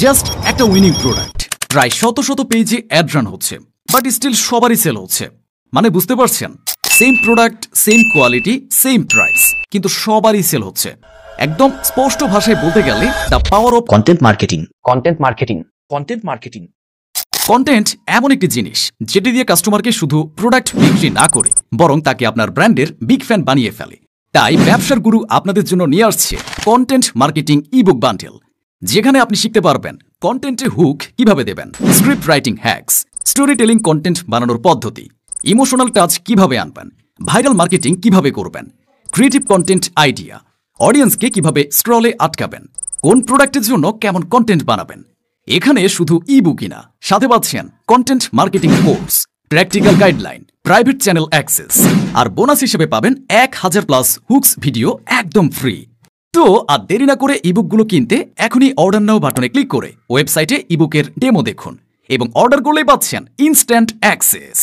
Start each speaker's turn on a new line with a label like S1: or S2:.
S1: Just একটা winning product, প্রায় শত শত পেজে অ্যাড রান হচ্ছে, বাট স্টিল সবারই সেল হচ্ছে। মানে বুঝতে পারছেন, same product, same quality, same price, কিন্তু সবারই সেল হচ্ছে। একদম স্পষ্ট ভাষায় বলতে গেলে the power of
S2: content marketing.
S1: Content এমন একটি জিনিস যেটি দিয়ে কাস্টমারকে শুধু প্রোডাক্ট বিক্রি না করে বরং তাকে আপনার ব্র্যান্ডের বিগ ফ্যান বানিয়ে ফেলে। তাই ব্যবসার গুরু আপনাদের জন্য নিয়ে আসছে কন্টেন্ট মার্কেটিং ইবুক বান্ডেল, যেখানে আপনি শিখতে পারবেন কন্টেন্টে হুক কিভাবে দেবেন, script writing hacks, story telling content বানানোর পদ্ধতি, ইমোশনাল টাচ কিভাবে আনবেন, ভাইরাল মার্কেটিং কিভাবে করবেন, ক্রিয়েটিভ কন্টেন্ট আইডিয়া, অডিয়েন্সকে কিভাবে স্ক্রলে আটকাবেন, কোন প্রোডাক্টের জন্য কেমন কন্টেন্ট বানাবেন। এখানে শুধু ইবুকই না, সাথে পাচ্ছেন content marketing course, practical guideline, private channel access, আর বোনাস হিসেবে পাবেন 1000+ হুকস ভিডিও একদম ফ্রি। তো আর দেরি না করে ইবুকগুলো কিনতে এখনই অর্ডার নাও বাটনে ক্লিক করে ওয়েবসাইটে ইবুকের ডেমো দেখুন এবং অর্ডার করলেই পাচ্ছেন ইনস্ট্যান্ট অ্যাক্সেস।